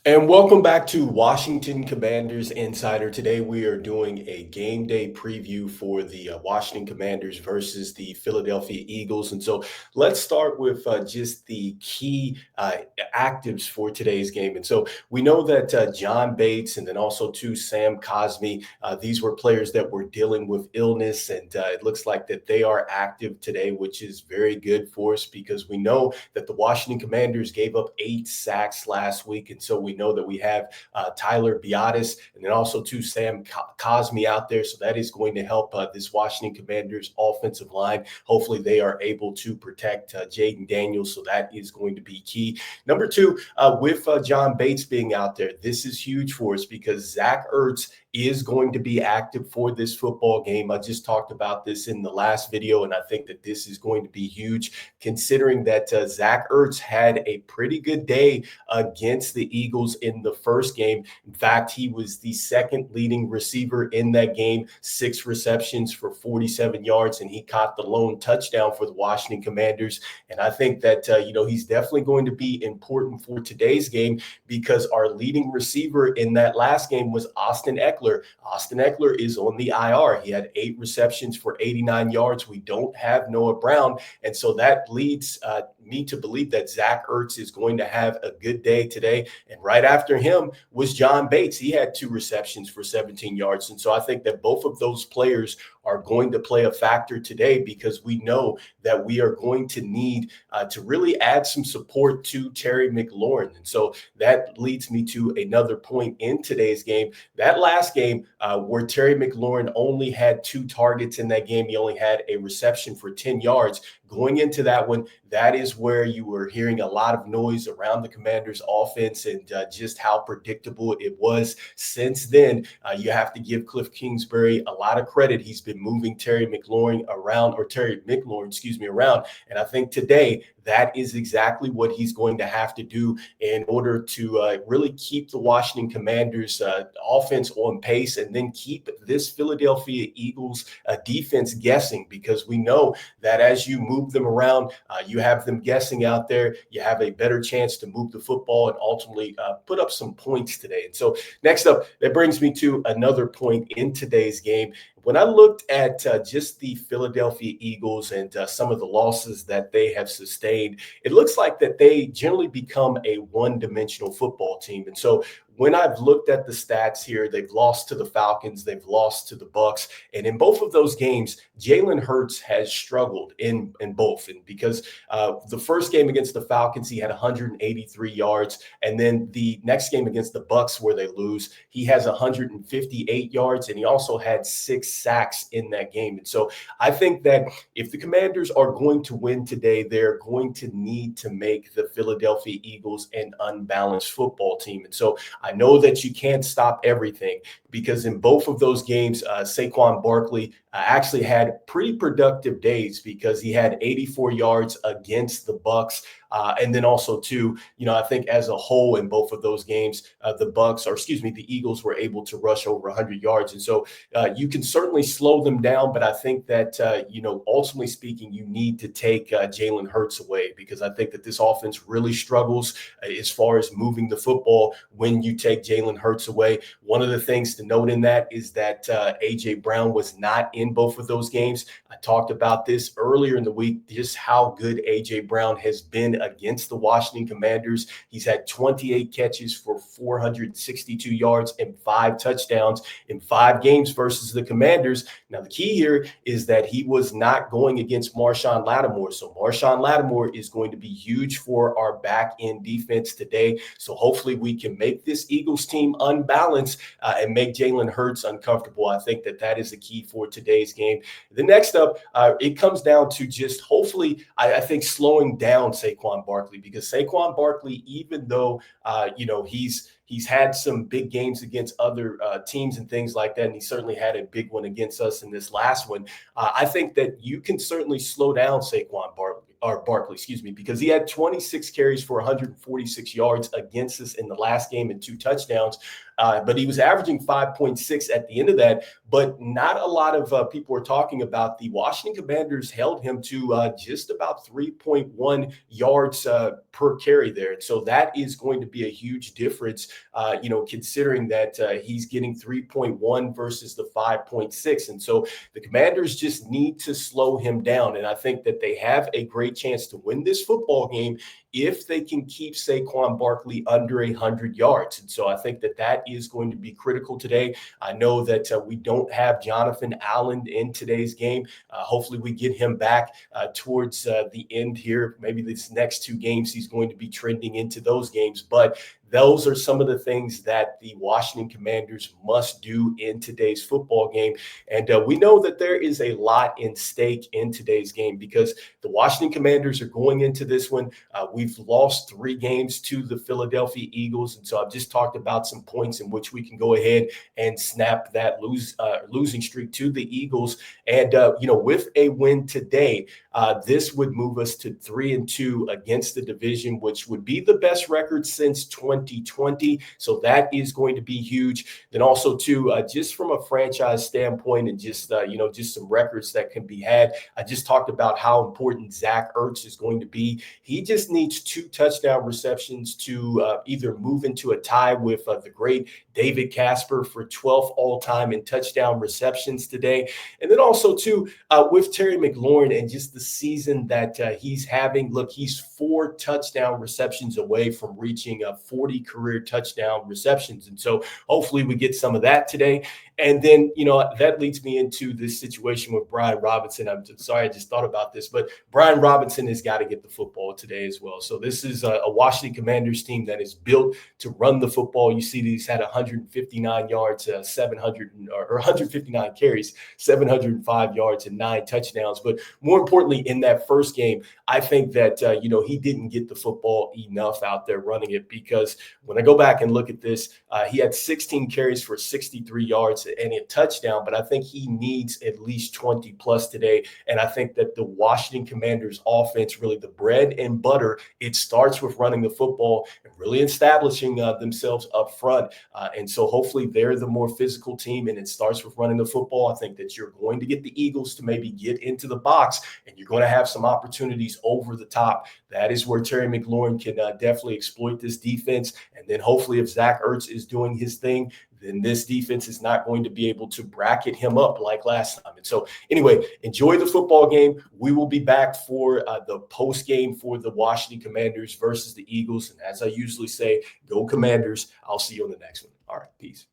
And welcome back to Washington Commanders Insider. Today we are doing a game day preview for the Washington Commanders versus the Philadelphia Eagles. And so let's start with just the key actives for today's game. And so we know that John Bates and then also too Sam Cosmi, these were players that were dealing with illness, and it looks like that they are active today, which is very good for us because we know that the Washington Commanders gave up 8 sacks last week. And so we know that we have Tyler Biotis and then also too Sam Cosmi out there. So that is going to help this Washington Commanders offensive line. Hopefully they are able to protect Jaden Daniels. So that is going to be key. Number two, with John Bates being out there, this is huge for us because Zach Ertz is going to be active for this football game. I just talked about this in the last video, and I think that this is going to be huge considering that Zach Ertz had a pretty good day against the Eagles in the first game. In fact, he was the second leading receiver in that game, 6 receptions for 47 yards, and he caught the lone touchdown for the Washington Commanders. And I think that, he's definitely going to be important for today's game because our leading receiver in that last game was Austin Eckler. Austin Eckler is on the IR. He had 8 receptions for 89 yards. We don't have Noah Brown. And so that leads me to believe that Zach Ertz is going to have a good day today. And right after him was John Bates. He had 2 receptions for 17 yards. And so I think that both of those players are going to play a factor today because we know that we are going to need to really add some support to Terry McLaurin. And so that leads me to another point in today's game. That last game where Terry McLaurin only had 2 targets in that game, he only had a reception for 10 yards. Going into that one, that is where you were hearing a lot of noise around the Commanders' offense and just how predictable it was. Since then, you have to give Cliff Kingsbury a lot of credit. He's been moving Terry McLaurin around. And I think today that is exactly what he's going to have to do in order to really keep the Washington Commanders offense on pace and then keep this Philadelphia Eagles defense guessing, because we know that as you move them around, you have them guessing out there, you have a better chance to move the football and ultimately put up some points today. And so next up, that brings me to another point in today's game. When I looked at just the Philadelphia Eagles and some of the losses that they have sustained, it looks like that they generally become a one-dimensional football team. And so when I've looked at the stats here, they've lost to the Falcons, they've lost to the Bucks, and in both of those games, Jalen Hurts has struggled in both. And because the first game against the Falcons, he had 183 yards, and then the next game against the Bucks, where they lose, he has 158 yards, and he also had 6 sacks in that game. And so I think that if the Commanders are going to win today, they're going to need to make the Philadelphia Eagles an unbalanced football team. And so I know that you can't stop everything, because in both of those games, Saquon Barkley actually had pretty productive days because he had 84 yards against the Bucks. And then also too, I think as a whole in both of those games, the Eagles were able to rush over 100 yards. And so you can certainly slow them down, but I think that, ultimately speaking, you need to take Jalen Hurts away, because I think that this offense really struggles as far as moving the football when you take Jalen Hurts away. One of the things to note in that is that A.J. Brown was not in both of those games. I talked about this earlier in the week, just how good A.J. Brown has been against the Washington Commanders. He's had 28 catches for 462 yards and 5 touchdowns in 5 games versus the Commanders. Now, the key here is that he was not going against Marshawn Lattimore. So Marshawn Lattimore is going to be huge for our back end defense today. So hopefully we can make this Eagles team unbalanced and make Jalen Hurts uncomfortable. I think that is the key for today's game. The next up, it comes down to just hopefully, I think, slowing down Saquon Barkley, because Saquon Barkley, even though, he's had some big games against other teams and things like that, and he certainly had a big one against us in this last one. I think that you can certainly slow down Saquon Barkley, because he had 26 carries for 146 yards against us in the last game and 2 touchdowns. but he was averaging 5.6 at the end of that. But not a lot of people are talking about the Washington Commanders held him to just about 3.1 yards per carry there. And so that is going to be a huge difference, considering that he's getting 3.1 versus the 5.6. And so the Commanders just need to slow him down. And I think that they have a great chance to win this football game if they can keep Saquon Barkley under 100 yards. And so I think that that is going to be critical today. I know that we don't have Jonathan Allen in today's game. Hopefully we get him back towards the end here. Maybe these next two games, he's going to be trending into those games. But those are some of the things that the Washington Commanders must do in today's football game. And we know that there is a lot in stake in today's game because the Washington Commanders are going into this one. We've lost 3 games to the Philadelphia Eagles. And so I've just talked about some points in which we can go ahead and snap that losing streak to the Eagles. And, with a win today, this would move us to 3-2 against the division, which would be the best record since 2020. So that is going to be huge. Then also too, just from a franchise standpoint and just some records that can be had. I just talked about how important Zach Ertz is going to be. He just needs 2 touchdown receptions to either move into a tie with the great David Casper for 12th all-time in touchdown receptions today. And then also too, with Terry McLaurin and just the season that he's having. Look, he's 4 touchdown receptions away from reaching 40 career touchdown receptions. And so hopefully we get some of that today. And then, that leads me into this situation with Brian Robinson. I'm sorry, I just thought about this, but Brian Robinson has got to get the football today as well. So this is a Washington Commanders team that is built to run the football. You see, he's had 159 yards, 159 carries, 705 yards, and 9 touchdowns. But more importantly, in that first game, I think that, he didn't get the football enough out there running it, because when I go back and look at this, he had 16 carries for 63 yards and a touchdown, but I think he needs at least 20 plus today. And I think that the Washington Commanders offense, really the bread and butter, it starts with running the football and really establishing themselves up front. And so hopefully they're the more physical team, and it starts with running the football. I think that you're going to get the Eagles to maybe get into the box, and you're going to have some opportunities over the top. That is where Terry McLaurin can definitely exploit this defense. And then hopefully if Zach Ertz is doing his thing, then this defense is not going to be able to bracket him up like last time. And so anyway, enjoy the football game. We will be back for the post game for the Washington Commanders versus the Eagles. And as I usually say, go Commanders. I'll see you on the next one. All right, peace.